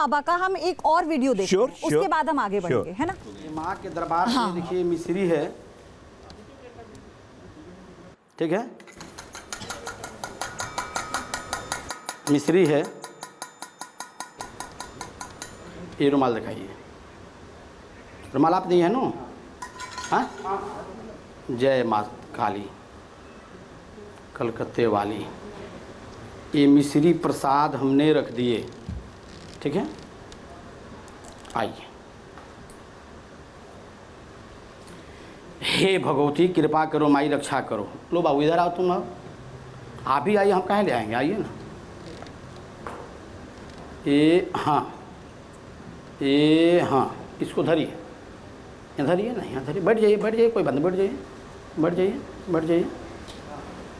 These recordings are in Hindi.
बाबा का हम एक और वीडियो देखें, उसके बाद हम आगे बढ़ेंगे, है ना। माँ के दरबार में देखिए मिस्री है, ठीक है, मिस्री है। ये रुमाल दिखाइए, रुमाल आप नहीं है नो? हाँ, जय माँ काली कलकत्ते वाली। ये मिश्री प्रसाद हमने रख दिए, ठीक है। आइए, हे भगवती कृपा करो, माई रक्षा करो। लो बाबू इधर आओ, तुम आप भी आइए, हम कहाँ ले आएंगे, आइए ना। ये हाँ, ये हाँ, इसको धरिए, यहाँ धरिए ना, यहाँ धरिए, बैठ जाइए, बैठ जाइए, कोई बात नहीं, बैठ जाइए, बैठ जाइए, बैठ जाइए,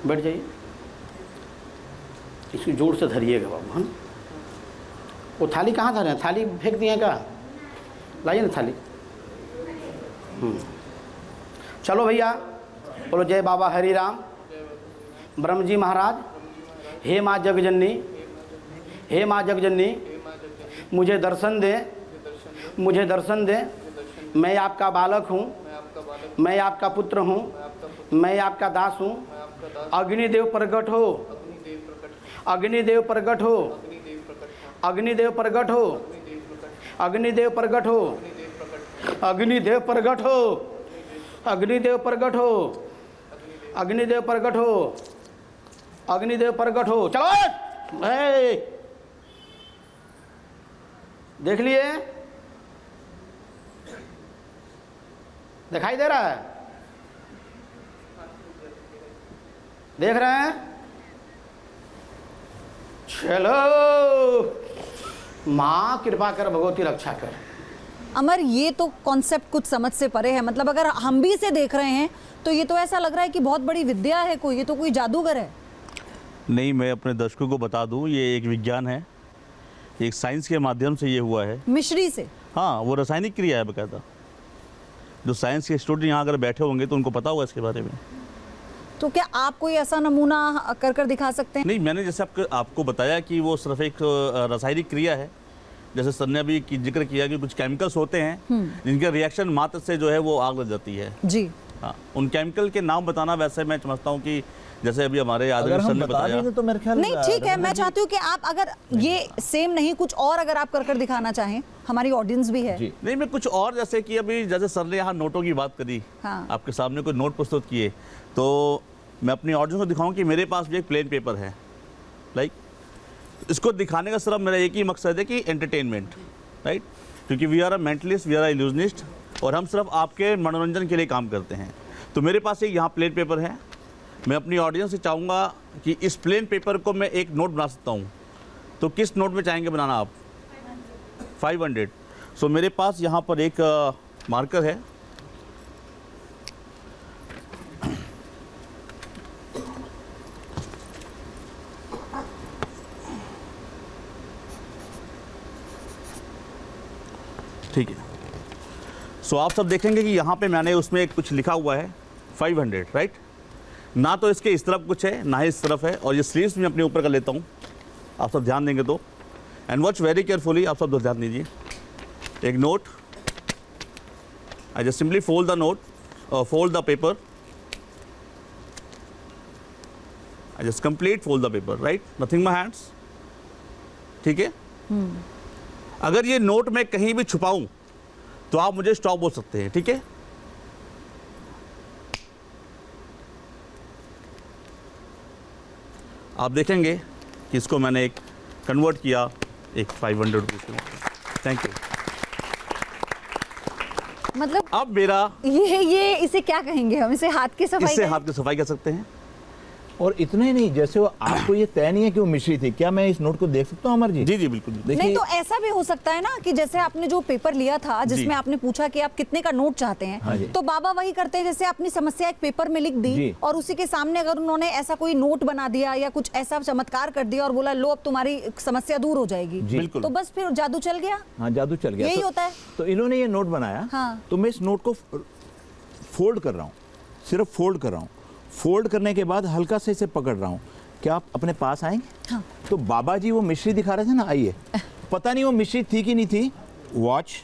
बैठ जाइए। इसको जोर से धरिएगा बाबू, हाँ। वो थाली कहाँ धरे हैं? थाली फेंक दिए क्या? लाइए ना थाली। चलो भैया, बोलो जय बाबा हरि राम। ब्रह्म जी महाराज, हे माँ जगजननी, हे माँ जगजननी, मुझे दर्शन दे, मुझे दर्शन दे। मैं आपका बालक हूँ, मैं आपका पुत्र हूँ, मैं आपका दास हूँ। अग्निदेव प्रकट हो, अग्निदेव प्रकट हो, अग्निदेव प्रकट हो, अग्निदेव प्रकट हो, अग्निदेव प्रकट हो, अग्निदेव प्रकट हो, अग्निदेव प्रकट हो, अग्निदेव प्रकट हो। चलो देख लिए, दिखाई दे रहा है, देख रहे हैं? चलो, माँ कृपा कर, भगवती रक्षा कर। अमर, ये तो कॉन्सेप्ट कुछ समझ से परे है। मतलब अगर हम भी इसे देख रहे हैं तो ये तो ऐसा लग रहा है कि बहुत बड़ी विद्या है कोई, ये तो कोई जादूगर है। नहीं, मैं अपने दर्शकों को बता दूं, ये एक विज्ञान है, एक साइंस के माध्यम से ये हुआ है। मिश्री से? हाँ, वो रासायनिक क्रिया है बकायदा। जो साइंस के स्टूडेंट यहाँ अगर बैठे होंगे तो उनको पता होगा इसके बारे में। तो क्या आप कोई ऐसा नमूना कर दिखा सकते हैं? नहीं, मैंने जैसे आपको बताया कि वो सिर्फ एक रासायनिक क्रिया है। जैसे सर ने अभी जिक्र किया कि कुछ केमिकल्स होते हैं जिनके रिएक्शन मात्र से जो है वो आग लग जाती है जी। हाँ, उन केमिकल के नाम बताना वैसे मैं समझता हूँ कि जैसे अभी हमारे आदमी सर ने बताया तो मेरे ख्याल नहीं, ठीक है, मैं चाहती हूँ कि आप अगर ये सेम नहीं कुछ और अगर आप कर दिखाना चाहें, हमारी ऑडियंस भी है। नहीं, मैं कुछ और जैसे कि अभी जैसे सर ने यहाँ नोटों की बात करी, हाँ। आपके सामने कोई नोट प्रस्तुत किए, तो मैं अपनी ऑडियंस को दिखाऊं कि मेरे पास भी एक प्लेन पेपर है। लाइक इसको दिखाने का सिर्फ मेरा एक ही मकसद है कि एंटरटेनमेंट, राइट, क्योंकि we are a mentalist, we are a illusionist, और हम सिर्फ आपके मनोरंजन के लिए काम करते हैं। तो मेरे पास एक यहाँ प्लेन पेपर है। मैं अपनी ऑडियंस से चाहूँगा कि इस प्लेन पेपर को मैं एक नोट बना सकता हूँ, तो किस नोट में चाहेंगे बनाना आप? 500। सो मेरे पास यहाँ पर एक मार्कर है। ठीक है, सो आप सब देखेंगे कि यहाँ पे मैंने उसमें कुछ लिखा हुआ है 500, राइट। ना तो इसके इस तरफ कुछ है, ना ही इस तरफ है, और ये स्लीव्स में अपने ऊपर कर लेता हूँ, आप सब ध्यान देंगे तो। एंड वॉच वेरी केयरफुली, आप सब ध्यान दीजिए। एक note, I just simply fold the note, fold the paper, I just complete fold the paper, right, nothing my hands, ठीक है। अगर ये नोट मैं कहीं भी छुपाऊं तो आप मुझे स्टॉप बोल सकते हैं, ठीक है। आप देखेंगे कि इसको मैंने एक कन्वर्ट किया एक 500 रुपीज़ में। Thank you. मतलब अब मेरा ये इसे क्या कहेंगे हम? इसे हाथ की सफाई? इससे हाथ की सफाई कर सकते हैं। और इतना ही नहीं, जैसे वो आपको ये तय नहीं है कि वो मिश्री थी, क्या मैं इस नोट को देख सकता हूँ अमर जी? जी जी बिल्कुल। नहीं, तो ऐसा भी हो सकता है ना कि जैसे आपने जो पेपर लिया था जिसमें आपने पूछा कि आप कितने का नोट चाहते हैं, हाँ, तो बाबा वही करते हैं, जैसे अपनी समस्या एक पेपर में लिख दी और उसी के सामने अगर उन्होंने ऐसा कोई नोट बना दिया या कुछ ऐसा चमत्कार कर दिया और बोला लो अब तुम्हारी समस्या दूर हो जाएगी, बिल्कुल, तो बस फिर जादू चल गया। हाँ, जादू चल गया, यही होता है। तो इन्होंने ये नोट बनाया, तो मैं इस नोट को फोल्ड कर रहा हूँ, सिर्फ फोल्ड कर रहा हूँ। फोल्ड करने के बाद हल्का से इसे पकड़ रहा हूँ। क्या आप अपने पास आएंगे? हाँ। तो बाबा जी वो मिश्री दिखा रहे थे ना, आइए पता नहीं वो मिश्री थी कि नहीं थी। वॉच,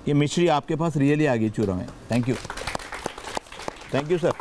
ये मिश्री आपके पास रियली आ गई चूरा में। Thank you sir. Thank you sir.